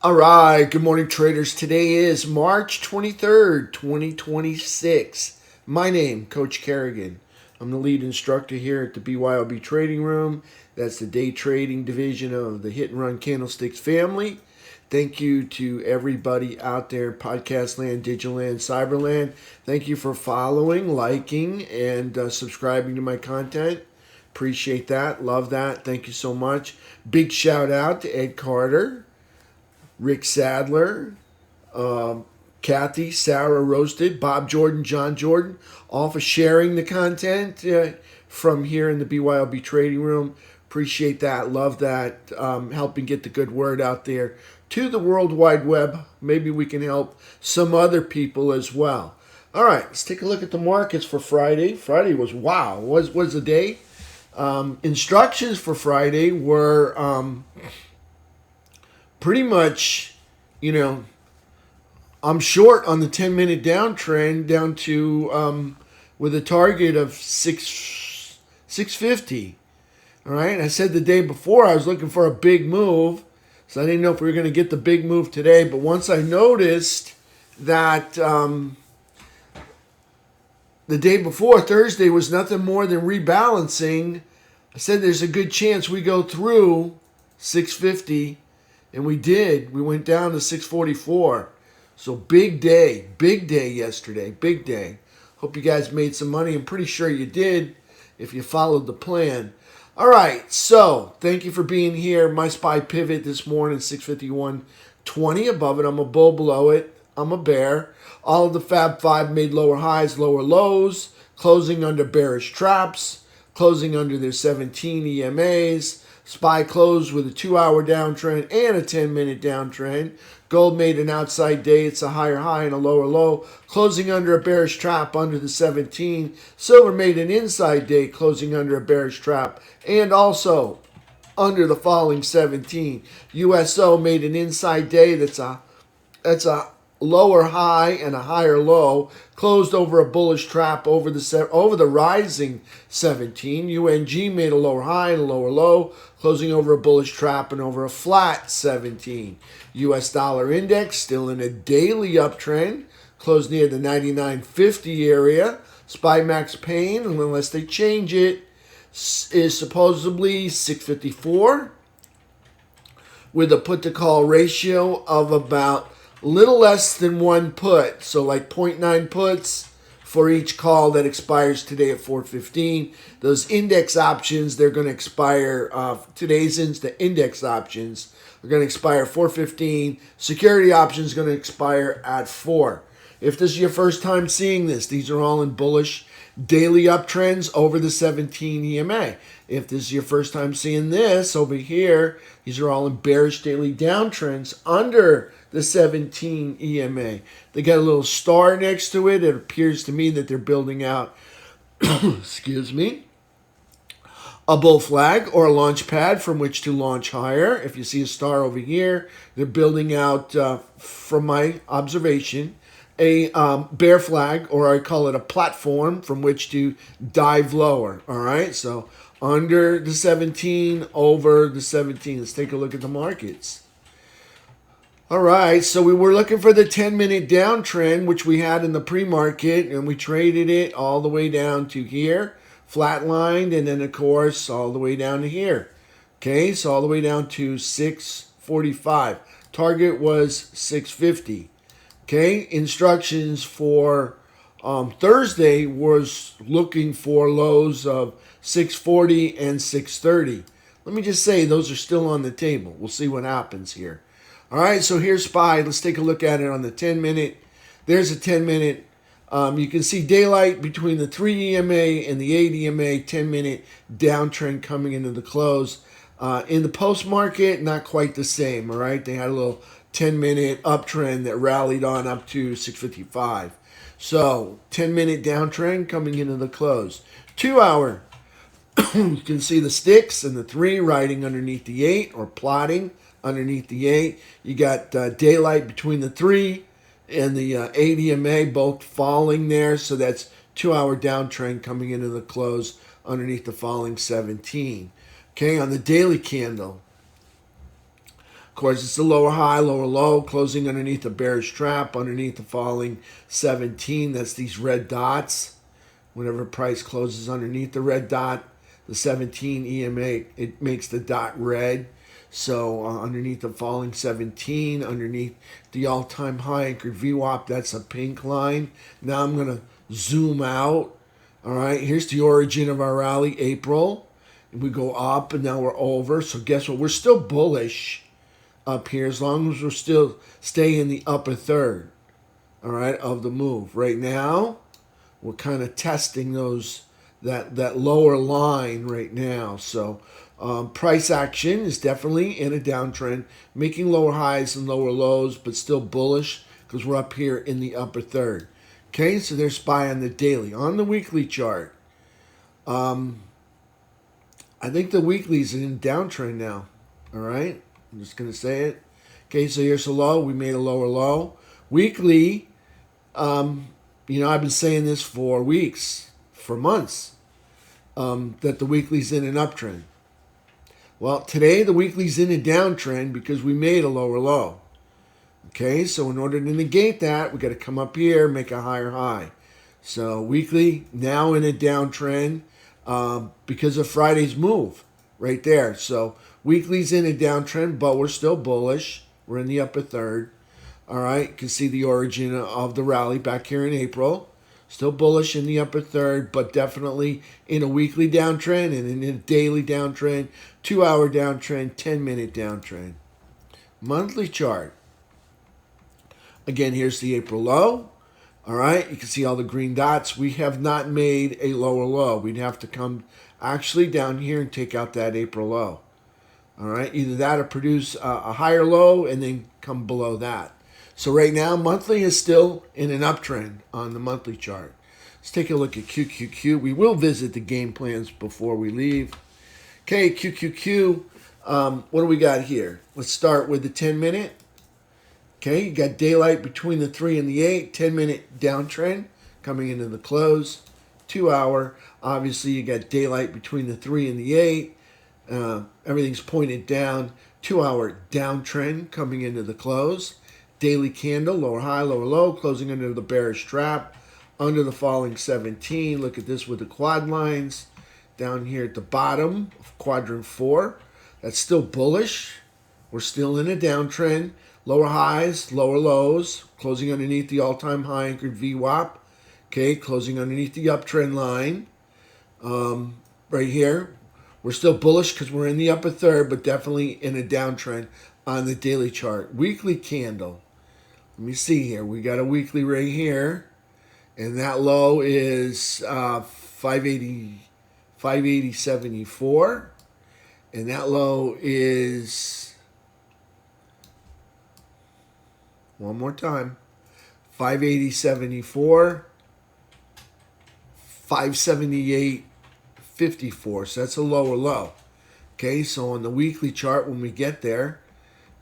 All right, good morning, traders. Today is March 23rd, 2026. My name, Coach Carignan. I'm the lead instructor here at the BYOB Trading Room. That's the day trading division of the Hit and Run Candlesticks family. Thank you to everybody out there, podcast land, digital land, cyber land. Thank you for following, liking, and subscribing to my content. Appreciate that. Love that. Thank you so much. Big shout out to Ed Carter, Rick Sadler, Kathy, Sarah Roasted, Bob Jordan, John Jordan, all for sharing the content from here in the BYOB Trading Room. Appreciate that. Love that. Helping get the good word out there to the World Wide Web. Maybe we can help some other people as well. All right, let's take a look at the markets for Friday. Friday was, wow, was the day. Instructions for Friday were pretty much, I'm short on the 10-minute downtrend down to with a target of 650. All right, I said the day before I was looking for a big move, so I didn't know if we were going to get the big move today. But once I noticed that the day before, Thursday, was nothing more than rebalancing, I said there's a good chance we go through 650. And we did. We went down to 644. So big day yesterday. Big day. Hope you guys made some money. I'm pretty sure you did if you followed the plan. All right. So thank you for being here. My SPY pivot this morning, 651.20. Above it, I'm a bull. Below it, I'm a bear. All of the Fab 5 made lower highs, lower lows, closing under bearish traps, closing under their 17 EMAs. SPY closed with a 2-hour downtrend and a 10-minute downtrend. Gold made an outside day. It's a higher high and a lower low, closing under a bearish trap under the 17. Silver made an inside day, closing under a bearish trap and also under the falling 17. USO made an inside day. That's a lower high and a higher low, closed over a bullish trap over the rising 17. UNG made a lower high and a lower low, closing over a bullish trap and over a flat 17. US dollar index still in a daily uptrend, closed near the 99.50 area. SPY max pain, unless they change it, is supposedly 654 with a put to call ratio of about little less than one put, so like 0.9 puts for each call that expires today at 4:15. Those index options, they're going to expire, today's index options are going to expire 4:15. Security options going to expire at 4. If this is your first time seeing this, these are all in bullish daily uptrends over the 17 EMA. If this is your first time seeing this over here, these are all in bearish daily downtrends under the 17 EMA. They got a little star next to it. It appears to me that they're building out, excuse me, a bull flag or a launch pad from which to launch higher. If you see a star over here, they're building out, from my observation, a bear flag, or I call it a platform from which to dive lower. All right, so under the 17, over the 17. Let's take a look at the markets. All right, so we were looking for the 10-minute downtrend, which we had in the pre-market, and we traded it all the way down to here, flatlined, and then, of course, all the way down to here. Okay, so all the way down to 645. Target was 650. Okay, instructions for Thursday was looking for lows of 640 and 630. Let me just say those are still on the table. We'll see what happens here. All right, so here's SPY. Let's take a look at it on the 10-minute. There's a 10-minute. You can see daylight between the 3 EMA and the 8 EMA, 10-minute downtrend coming into the close. In the post-market, not quite the same, all right? They had a little 10-minute uptrend that rallied on up to 655. So 10-minute downtrend coming into the close. 2-hour, you can see the sticks and the 3 riding underneath the 8 or plotting underneath the 8. You got daylight between the 3 and the 8 EMA, both falling there. So that's 2-hour downtrend coming into the close underneath the falling 17. Okay, on the daily candle, course, it's the lower high, lower low, closing underneath the bearish trap, underneath the falling 17. That's these red dots. Whenever price closes underneath the red dot, the 17 EMA, it makes the dot red. So underneath the falling 17, underneath the all-time high anchored VWAP, that's a pink line. Now I'm going to zoom out. All right, here's the origin of our rally, April. And we go up, and now we're over. So guess what? We're still bullish up here as long as we're still staying in the upper third, all right, of the move. Right now, we're kind of testing that lower line right now. So price action is definitely in a downtrend, making lower highs and lower lows, but still bullish because we're up here in the upper third. Okay, so there's SPY on the daily. On the weekly chart, I think the weekly is in downtrend now. All right, I'm just going to say it. Okay, so here's a low. We made a lower low. Weekly, I've been saying this for weeks, for months, that the weekly's in an uptrend. Well, today the weekly's in a downtrend because we made a lower low. Okay, so in order to negate that, we got to come up here, make a higher high. So weekly now in a downtrend because of Friday's move right there. So weekly's in a downtrend, but we're still bullish. We're in the upper third. All right, you can see the origin of the rally back here in April. Still bullish in the upper third, but definitely in a weekly downtrend and in a daily downtrend, 2-hour downtrend, 10-minute downtrend. Monthly chart. Again, here's the April low. All right, you can see all the green dots. We have not made a lower low. We'd have to come actually down here and take out that April low. All right, either that or produce a higher low and then come below that. So right now, monthly is still in an uptrend on the monthly chart. Let's take a look at QQQ. We will visit the game plans before we leave. Okay, QQQ, what do we got here? Let's start with the 10-minute. Okay, you got daylight between the 3 and the 8, 10-minute downtrend coming into the close. 2-hour, obviously you got daylight between the 3 and the 8. Everything's pointed down. 2-hour downtrend coming into the close. Daily candle, lower high, lower low, closing under the bearish trap, under the falling 17. Look at this with the quad lines down here at the bottom of quadrant 4. That's still bullish. We're still in a downtrend. Lower highs, lower lows, closing underneath the all-time high anchored VWAP. Okay, closing underneath the uptrend line. Right here, we're still bullish because we're in the upper third, but definitely in a downtrend on the daily chart. Weekly candle. Let me see here. We got a weekly right here, and that low is 580.74, and that low is, one more time, 580.74, 578.54. So that's a lower low. Okay, so on the weekly chart, when we get there,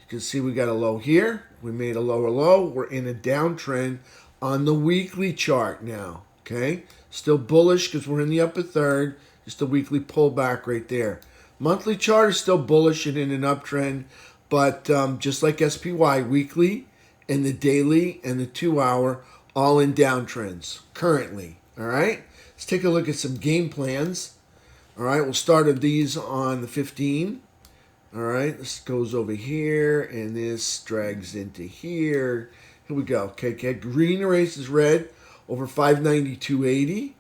you can see we got a low here. We made a lower low. We're in a downtrend on the weekly chart now. Okay, still bullish because we're in the upper third. Just a weekly pullback right there. Monthly chart is still bullish and in an uptrend, but just like SPY, weekly and the daily and the 2-hour all in downtrends currently. All right, let's take a look at some game plans. All right, we'll start with these on the 15. All right, this goes over here, and this drags into here. Here we go. Okay, green erases red over 592.80.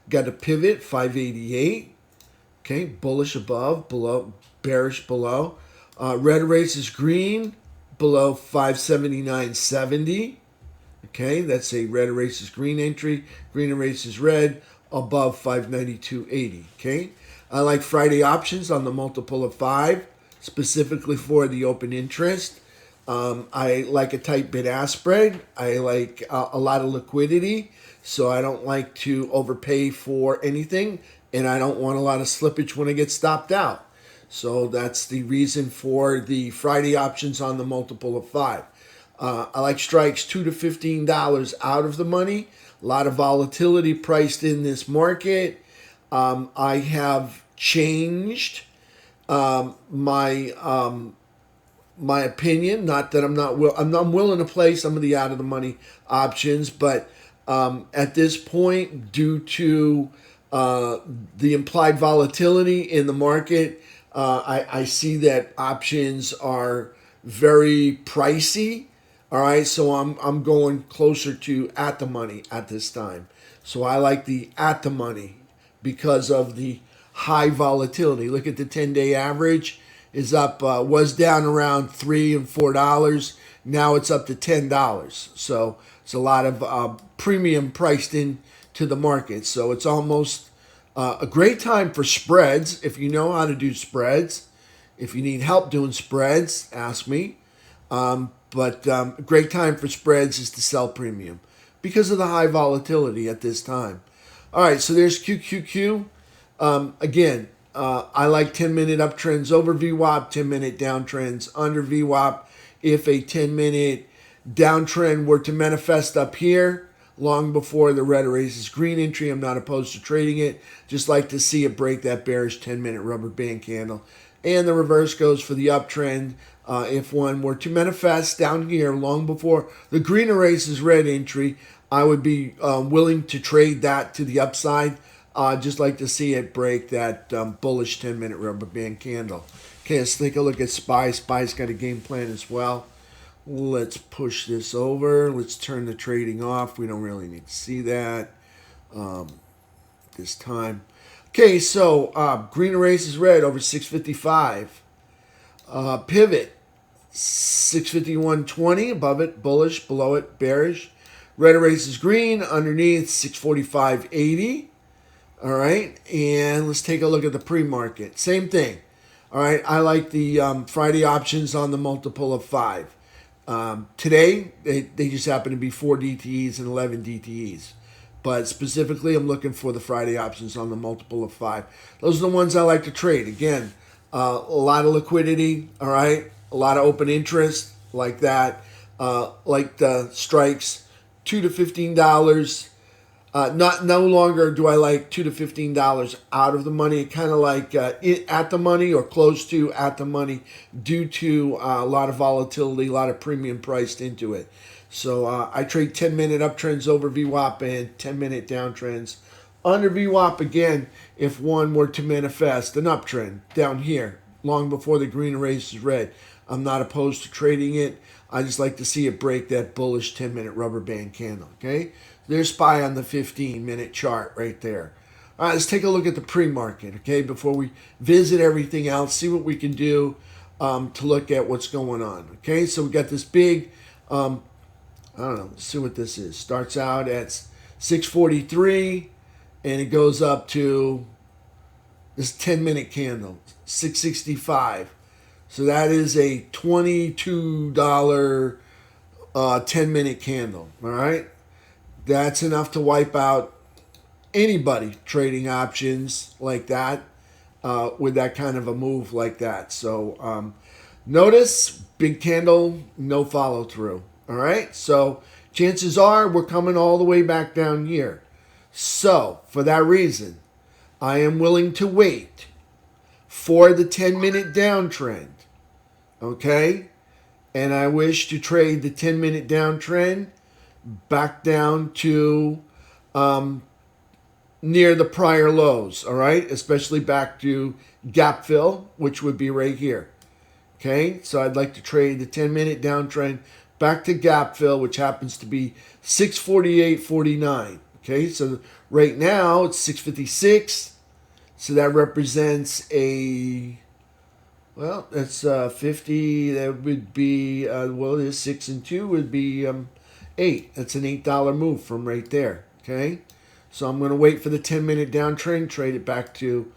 Got a pivot, 588. Okay, bullish above, below, bearish below. Red erases green below 579.70. Okay, that's a red erases green entry. Green erases red above 592.80. Okay, I like Friday options on the multiple of 5. Specifically for the open interest. I like a tight bid-ask spread. I like a lot of liquidity, so I don't like to overpay for anything, and I don't want a lot of slippage when I get stopped out. So that's the reason for the Friday options on the multiple of 5. I like strikes $2 to $15 out of the money. A lot of volatility priced in this market. I have changed my my opinion. Not that I'm willing to play some of the out of the money options, but at this point, due to the implied volatility in the market, I see that options are very pricey. All right, so I'm going closer to at the money at this time. So I like the at the money because of the high volatility. Look at the 10-day average is up, was down around $3 and $4. Now it's up to $10. So it's a lot of premium priced in to the market. So it's almost a great time for spreads if you know how to do spreads. If you need help doing spreads, ask me. But a great time for spreads is to sell premium because of the high volatility at this time. All right, so there's QQQ. Again, I like 10-minute uptrends over VWAP, 10-minute downtrends under VWAP. If a 10-minute downtrend were to manifest up here, long before the red erases green entry, I'm not opposed to trading it. Just like to see it break that bearish 10-minute rubber band candle. And the reverse goes for the uptrend. If one were to manifest down here long before the green erases red entry, I would be willing to trade that to the upside. Just like to see it break that bullish 10-minute rubber band candle. Okay, let's take a look at SPY. SPY's got a game plan as well. Let's push this over. Let's turn the trading off. We don't really need to see that this time. Okay, so green erases red over 655. Pivot 651.20 above it bullish, below it bearish. Red erases green underneath 645.80. All right, and let's take a look at the pre-market. Same thing. All right, I like the Friday options on the multiple of 5. Today, they just happen to be 4 DTEs and 11 DTEs. But specifically, I'm looking for the Friday options on the multiple of 5. Those are the ones I like to trade. Again, a lot of liquidity, all right? A lot of open interest like that. Like the strikes, $2 to $15. No longer do I like $2 to $15 out of the money. Kind of like at the money or close to at the money due to a lot of volatility, a lot of premium priced into it. So I trade 10-minute uptrends over VWAP and 10-minute downtrends under VWAP. Again, if one were to manifest an uptrend down here long before the green erases red, I'm not opposed to trading it. I just like to see it break that bullish 10-minute rubber band candle. Okay. There's SPY on the 15-minute chart right there. All right, let's take a look at the pre-market, okay, before we visit everything else, see what we can do to look at what's going on, okay? So we got this big, I don't know, let's see what this is. Starts out at 643, and it goes up to this 10-minute candle, 665. So that is a $22 10-minute candle, all right? That's enough to wipe out anybody trading options like that with that kind of a move like that. So notice, big candle, no follow through. All right. So chances are we're coming all the way back down here. So for that reason, I am willing to wait for the 10-minute downtrend. Okay. And I wish to trade the 10-minute downtrend back down to near the prior lows, all right? Especially back to gap fill, which would be right here. Okay, so I'd like to trade the 10-minute downtrend back to gap fill, which happens to be 648.49. Okay, so right now it's 656. So that represents a, well, that's 50. That would be, well, there's 6 and 2 would be 8. That's an $8 move from right there. Okay, so I'm going to wait for the 10-minute downtrend, trade it back to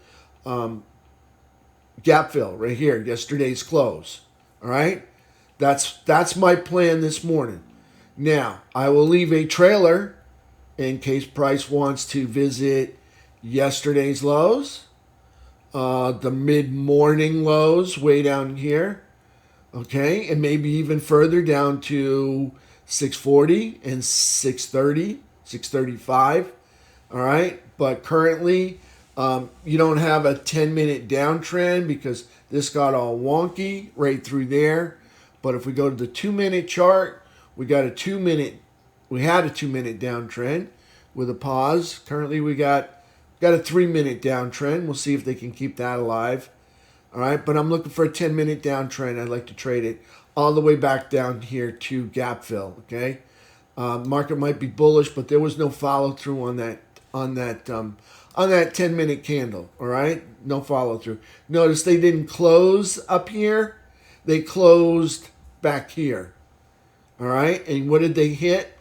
gap fill right here, yesterday's close. All right, that's my plan this morning. Now I will leave a trailer in case price wants to visit yesterday's lows, the mid-morning lows way down here. Okay, and maybe even further down to 640 and 630, 635. All right, but currently you don't have a 10-minute downtrend because this got all wonky right through there. But if we go to the 2-minute chart, we had a 2-minute downtrend with a pause. Currently we got a 3-minute downtrend. We'll see if they can keep that alive. All right, but I'm looking for a 10-minute downtrend. I'd like to trade it all the way back down here to gap fill. Okay, market might be bullish, but there was no follow through on that 10-minute candle. All right, no follow through. Notice they didn't close up here; they closed back here. All right, and what did they hit?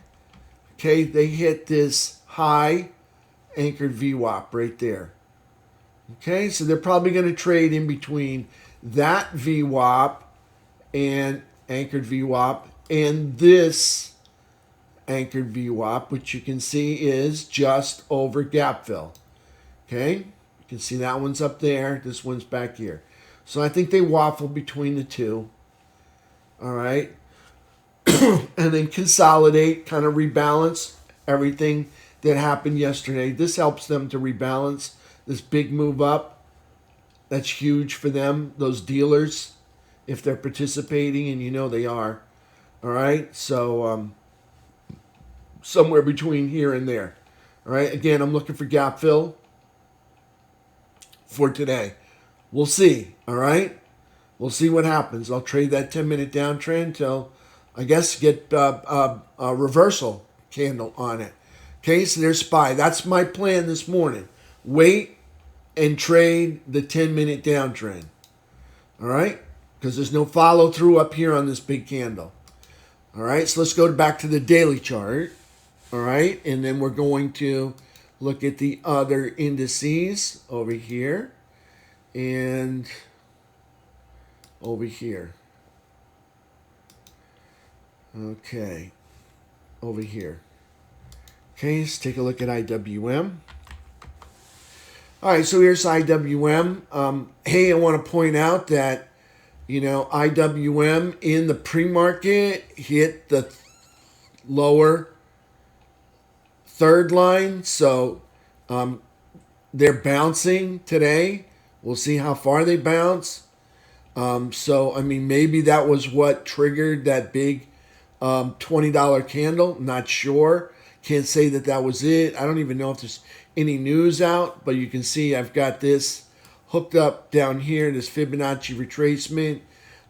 Okay, they hit this high anchored VWAP right there. Okay, so they're probably going to trade in between that VWAP and anchored VWAP and this anchored VWAP, which you can see is just over gap fill. Okay, you can see that one's up there. This one's back here. So I think they waffle between the two. All right, and then consolidate, kind of rebalance everything that happened yesterday. This helps them to rebalance. This big move up, that's huge for them, those dealers, if they're participating, and you know they are. All right, so somewhere between here and there. All right, again, I'm looking for gap fill for today. We'll see, all right? We'll see what happens. I'll trade that 10-minute downtrend till, I guess, get a reversal candle on it. Okay, so there's SPY. That's my plan this morning. Wait and trade the 10-minute downtrend. All right? Because there's no follow through up here on this big candle. All right, so let's go back to the daily chart. All right, and then we're going to look at the other indices over here and over here. Okay, over here. Okay, let's take a look at IWM. All right, so here's IWM. Hey, I want to point out that, IWM in the pre-market hit the lower third line. So they're bouncing today. We'll see how far they bounce. Maybe that was what triggered that big $20 candle. Not sure. Can't say that was it. I don't even know if there's any news out, but you can see I've got this hooked up down here, this Fibonacci retracement,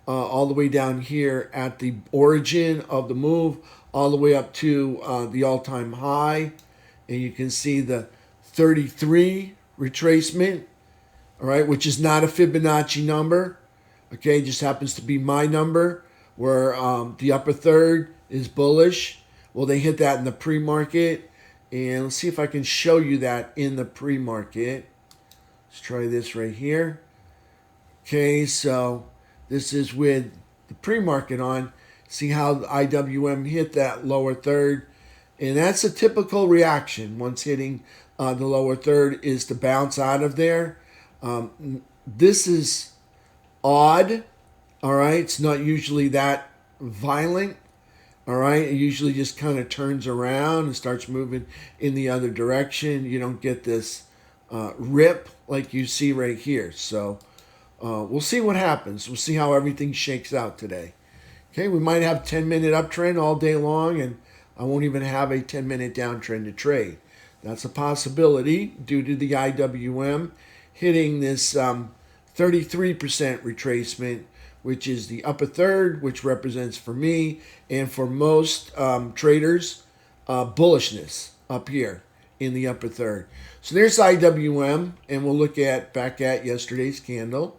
all the way down here at the origin of the move, all the way up to the all-time high. And you can see the 33 retracement, all right, which is not a Fibonacci number. Okay, just happens to be my number, where the upper third is bullish. Well, they hit that in the pre-market. And let's see if I can show you that in the pre-market. Let's try this right here. Okay, so this is with the pre-market on. See how the IWM hit that lower third. And that's a typical reaction. Once hitting the lower third is to bounce out of there. This is odd. All right, it's not usually that violent. All right, it usually just kind of turns around and starts moving in the other direction. You don't get this rip like you see right here. So we'll see what happens. We'll see how everything shakes out today. Okay, we might have 10-minute uptrend all day long, and I won't even have a 10-minute downtrend to trade. That's a possibility due to the IWM hitting this 33% retracement, which is the upper third, which represents for me and for most traders bullishness up here in the upper third. So there's IWM, and we'll look back at yesterday's candle,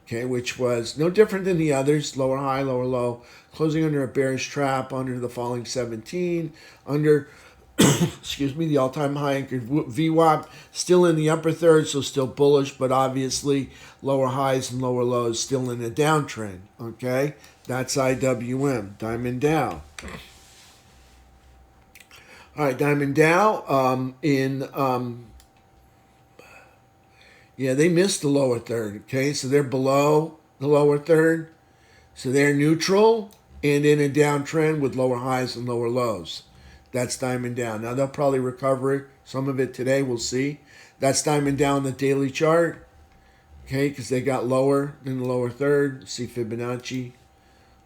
okay, which was no different than the others, lower high, lower low, closing under a bearish trap, under the falling 17, under excuse me, the all-time high anchored VWAP, still in the upper third, so still bullish, but obviously lower highs and lower lows still in a downtrend, okay? That's IWM, Diamond Dow. All right, Diamond Dow they missed the lower third, okay? So they're below the lower third, so they're neutral and in a downtrend with lower highs and lower lows. That's Diamond Down. Now, they'll probably recover some of it today. We'll see. That's Diamond Down the daily chart. Okay, because they got lower than the lower third. See Fibonacci.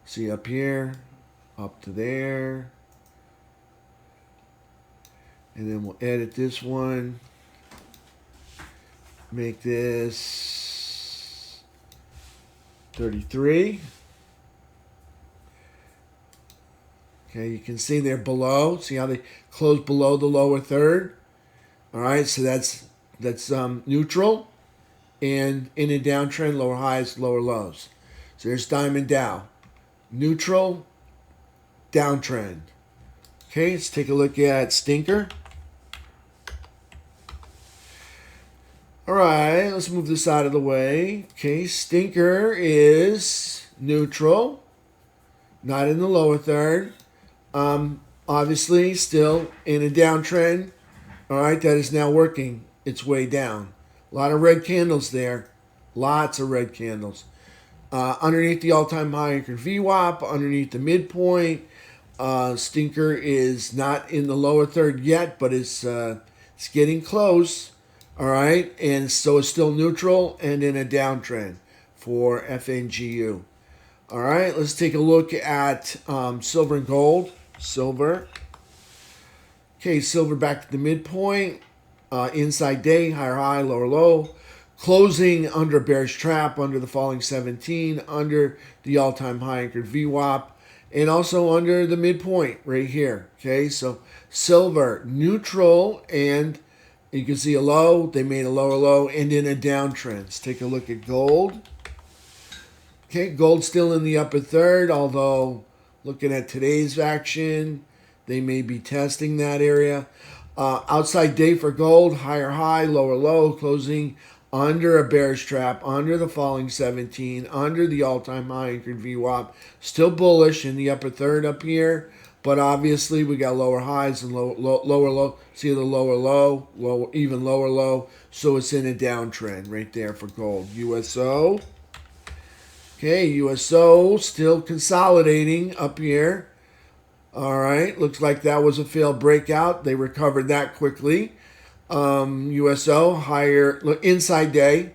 See up here, up to there. And then we'll edit this one. Make this 33. Okay, you can see they're below. See how they close below the lower third? All right, so that's neutral. And in a downtrend, lower highs, lower lows. So there's Diamond Dow. Neutral, downtrend. Okay, let's take a look at Stinker. All right, let's move this out of the way. Okay, Stinker is neutral, not in the lower third. Obviously, still in a downtrend. All right, that is now working its way down. A lot of red candles there. Lots of red candles. Underneath the all-time high anchored VWAP, underneath the midpoint. Stinker is not in the lower third yet, but it's getting close. All right, and so it's still neutral and in a downtrend for FNGU. All right, let's take a look at silver and gold. Silver. Okay, silver back to the midpoint. Inside day, higher high, lower low. Closing under a bearish trap, under the falling 17, under the all-time high anchored VWAP, and also under the midpoint right here. Okay, so silver neutral, and you can see a low. They made a lower low and in a downtrend. Let's take a look at gold. Okay, gold still in the upper third, although looking at today's action, they may be testing that area. Outside day for gold, higher high, lower low, closing under a bearish trap, under the falling 17, under the all-time high anchored VWAP. Still bullish in the upper third up here, but obviously we got lower highs and lower low. See the lower low, even lower low. So it's in a downtrend right there for gold. USO. Okay, USO still consolidating up here. All right, looks like that was a failed breakout. They recovered that quickly. USO, higher, inside day,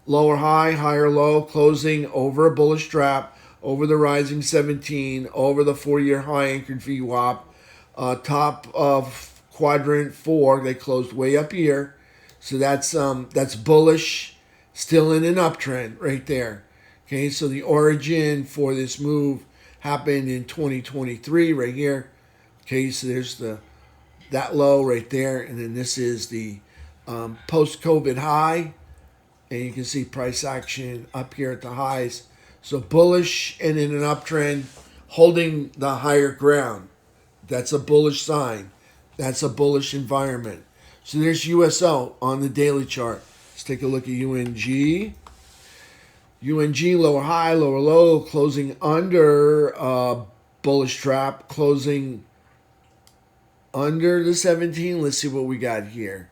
lower high, higher low, closing over a bullish trap, over the rising 17, over the 4-year high anchored VWAP, top of quadrant 4, they closed way up here. So that's bullish, still in an uptrend right there. Okay, so the origin for this move happened in 2023 right here. Okay, so there's that low right there, and then this is the post-COVID high, and you can see price action up here at the highs. So bullish and in an uptrend, holding the higher ground. That's a bullish sign. That's a bullish environment. So there's USO on the daily chart. Let's take a look at UNG. UNG, lower high, lower low, closing under bullish trap, closing under the 17. Let's see what we got here.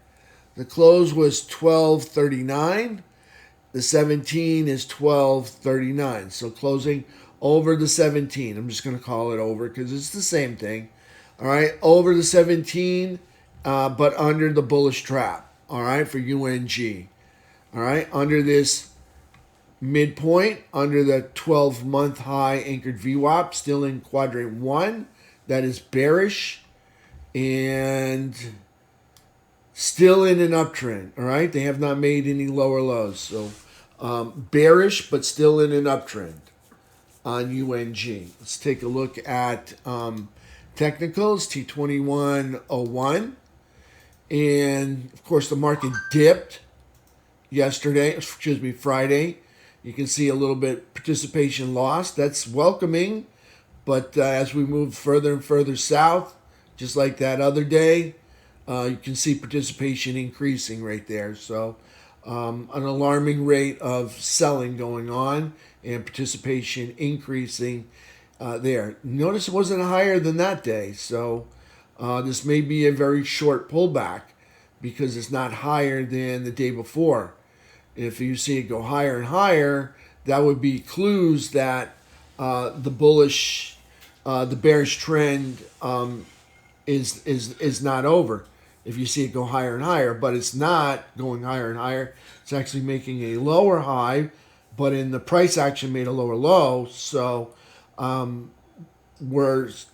The close was 12.39. The 17 is 12.39. So closing over the 17. I'm just going to call it over because it's the same thing. All right, over the 17, but under the bullish trap. All right, for UNG. All right, under this midpoint, under the 12-month high anchored VWAP, still in quadrant 1. That is bearish. And still in an uptrend, all right? They have not made any lower lows. So bearish, but still in an uptrend on UNG. Let's take a look at technicals, T2101. And, of course, the market dipped Friday. You can see a little bit participation lost. That's welcoming. But as we move further and further south, just like that other day, you can see participation increasing right there. So an alarming rate of selling going on and participation increasing there. Notice it wasn't higher than that day. So this may be a very short pullback because it's not higher than the day before. If you see it go higher and higher, that would be clues that the bearish trend is not over. If you see it go higher and higher, but it's not going higher and higher. It's actually making a lower high, but in the price action made a lower low. So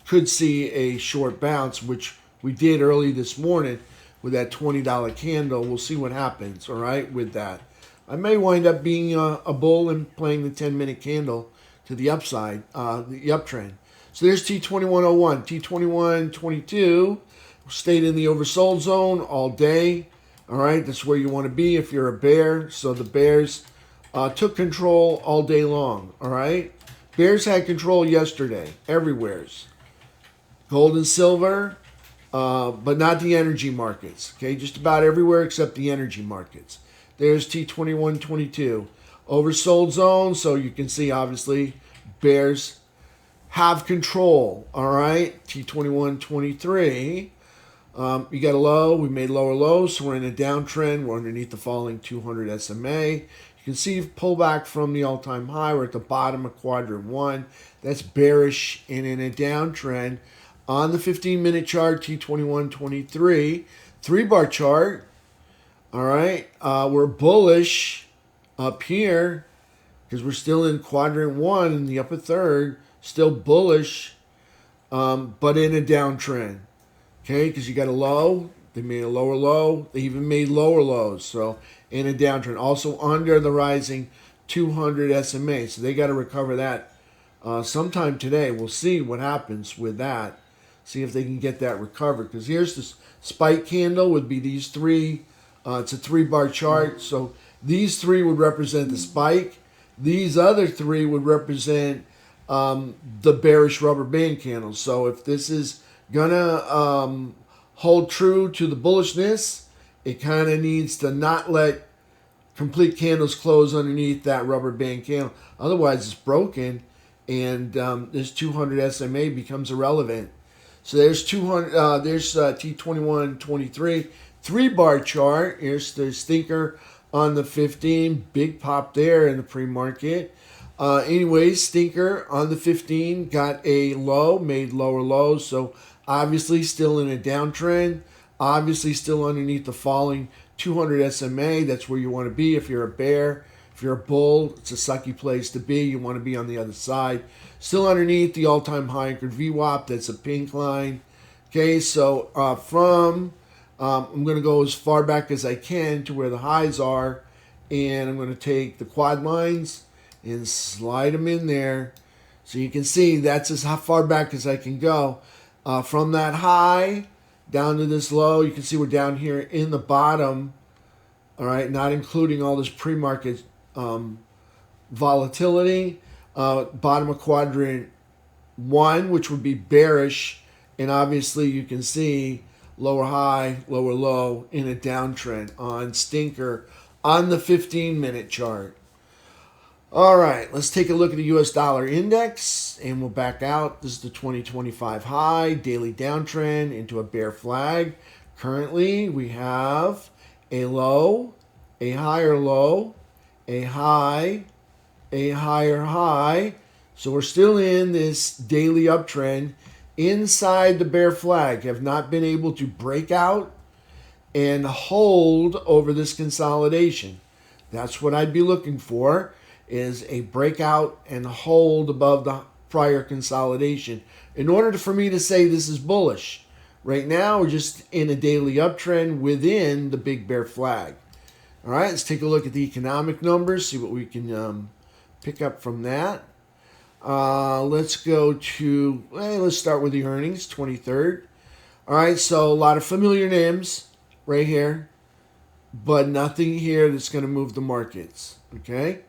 could see a short bounce, which we did early this morning with that $20 candle. We'll see what happens, all right, with that. I may wind up being a bull and playing the 10-minute candle to the upside, the uptrend. So there's T2101, T2122 stayed in the oversold zone all day. All right, that's where you want to be if you're a bear. So the bears took control all day long. All right, bears had control yesterday, everywhere's. Gold and silver, but not the energy markets. Okay, just about everywhere except the energy markets. There's T2122. Oversold zone, so you can see obviously bears have control. All right, T2123. You got a low. We made lower lows, so we're in a downtrend. We're underneath the falling 200 SMA. You can see pullback from the all-time high. We're at the bottom of quadrant 1. That's bearish and in a downtrend. On the 15-minute chart, T2123, 3-bar chart. All right, we're bullish up here because we're still in quadrant 1 in the upper third, still bullish, but in a downtrend. Okay, because you got a low, they made a lower low, they even made lower lows, so in a downtrend. Also under the rising 200 SMA, so they got to recover that sometime today. We'll see what happens with that, see if they can get that recovered, because here's the spike candle would be these three. It's a 3-bar chart, so these 3 would represent the spike. These other 3 would represent the bearish rubber band candles. So if this is gonna hold true to the bullishness, it kind of needs to not let complete candles close underneath that rubber band candle. Otherwise, it's broken, and this 200 SMA becomes irrelevant. So there's T2123, 3-bar chart. Here's the stinker on the 15, big pop there in the pre-market. Anyways, stinker on the 15 got a low, made lower lows, so obviously still in a downtrend, obviously still underneath the falling 200 SMA. That's where you want to be if you're a bear. If you're a bull, it's a sucky place to be. You want to be on the other side. Still underneath the all-time high anchored VWAP. That's a pink line. Okay, so I'm going to go as far back as I can to where the highs are, and I'm going to take the quad lines and slide them in there. So you can see that's as far back as I can go. From that high down to this low, you can see we're down here in the bottom, all right, not including all this pre-market volatility. Bottom of quadrant 1, which would be bearish, and obviously you can see lower high, lower low in a downtrend on stinker on the 15-minute chart. All right, let's take a look at the U.S. dollar index, and we'll back out. This is the 2025 high, daily downtrend into a bear flag. Currently, we have a low, a higher low, a high, a higher high. So we're still in this daily uptrend inside the bear flag. Have not been able to break out and hold over this consolidation. That's what I'd be looking for, is a breakout and hold above the prior consolidation in order for me to say this is bullish. Right now, we're just in a daily uptrend within the big bear flag. All right, let's take a look at the economic numbers, see what we can pick up from that. Let's go to, let's start with the earnings, 23rd. All right, so a lot of familiar names right here, but nothing here that's going to move the markets, okay?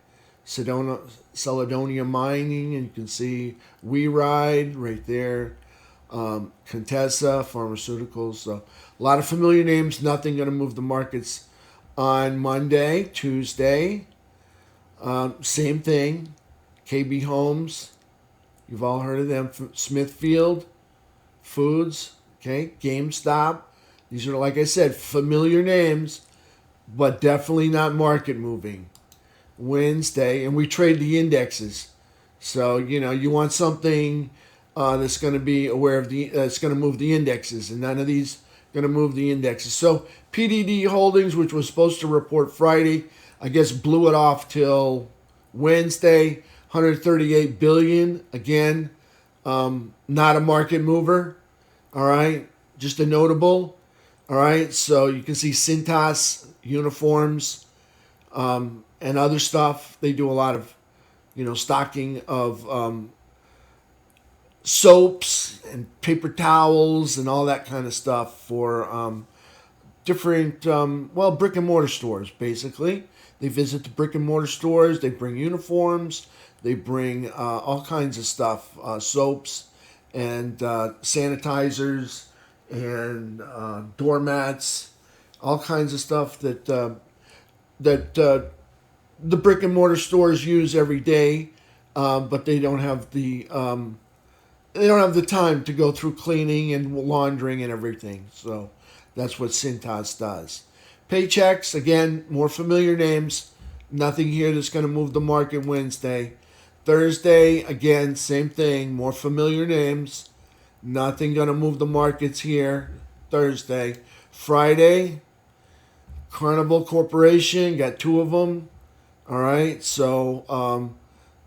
Caledonia Mining, and you can see WeRide right there. Contessa Pharmaceuticals. So a lot of familiar names, nothing going to move the markets on Monday. Tuesday, same thing. KB Homes, you've all heard of them. Smithfield Foods, okay. GameStop. These are, like I said, familiar names, but definitely not market moving. Wednesday, and we trade the indexes. So, you want something that's going to be aware of that's going to move the indexes, and none of these going to move the indexes. So, PDD Holdings, which was supposed to report Friday, I guess blew it off till Wednesday. 138 billion. Again, not a market mover. All right, just a notable. All right, so you can see Cintas uniforms and other stuff. They do a lot of, stocking of soaps and paper towels and all that kind of stuff for different, brick and mortar stores, basically. They visit the brick and mortar stores. They bring uniforms. They bring all kinds of stuff, soaps and sanitizers and doormats, all kinds of stuff that the brick and mortar stores use every day, but they don't have the time to go through cleaning and laundering and everything. So that's what Cintas does. Paychecks, again, more familiar names. Nothing here that's going to move the market Wednesday. Thursday, again, same thing. More familiar names. Nothing going to move the markets here Thursday. Friday, Carnival Corporation, got two of them. All right, so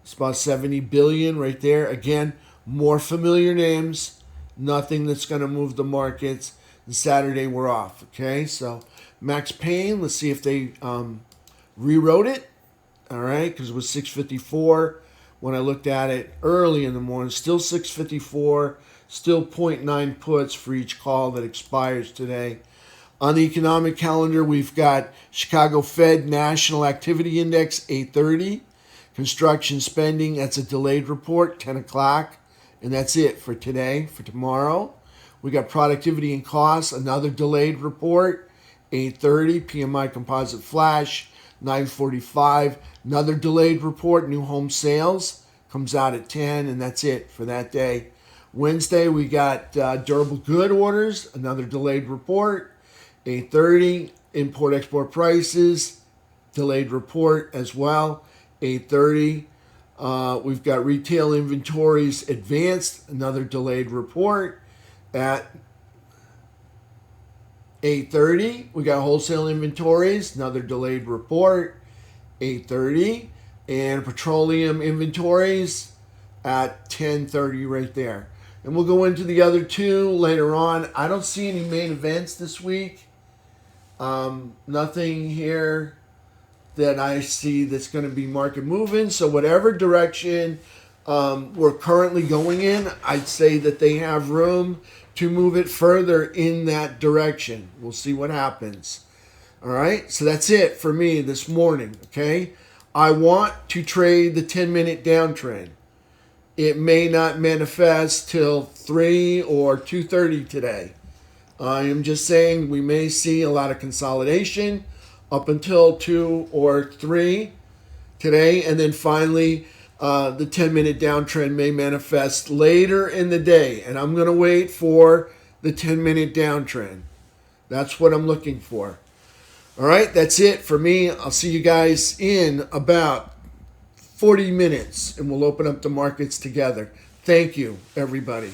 it's about 70 billion right there. Again, more familiar names. Nothing that's going to move the markets. And Saturday, we're off. Okay, so Max Payne, let's see if they rewrote it. All right, because it was 654 when I looked at it early in the morning. Still 654. Still 0.9 puts for each call that expires today. On the economic calendar, we've got Chicago Fed National Activity Index, 8:30. Construction spending, that's a delayed report, 10 o'clock. And that's it for today. For tomorrow, we got productivity and costs, another delayed report, 8:30. PMI composite flash, 9:45. Another delayed report, new home sales, comes out at 10, and that's it for that day. Wednesday, we got durable good orders, another delayed report, 8:30. Import-export prices, delayed report as well, 8:30. We've got retail inventories advanced, another delayed report at 8:30. We got wholesale inventories, another delayed report, 8:30. And petroleum inventories at 10:30 right there. And we'll go into the other two later on. I don't see any main events this week. Nothing here that I see that's going to be market moving. So whatever direction we're currently going in, I'd say that they have room to move it further in that direction. We'll see what happens. All right, so that's it for me this morning, okay? I want to trade the 10-minute downtrend. It may not manifest till 3 or 2:30 today. I am just saying we may see a lot of consolidation up until 2 or 3 today, and then finally the 10-minute downtrend may manifest later in the day, and I'm going to wait for the 10-minute downtrend. That's what I'm looking for. All right, that's it for me. I'll see you guys in about 40 minutes, and we'll open up the markets together. Thank you, everybody.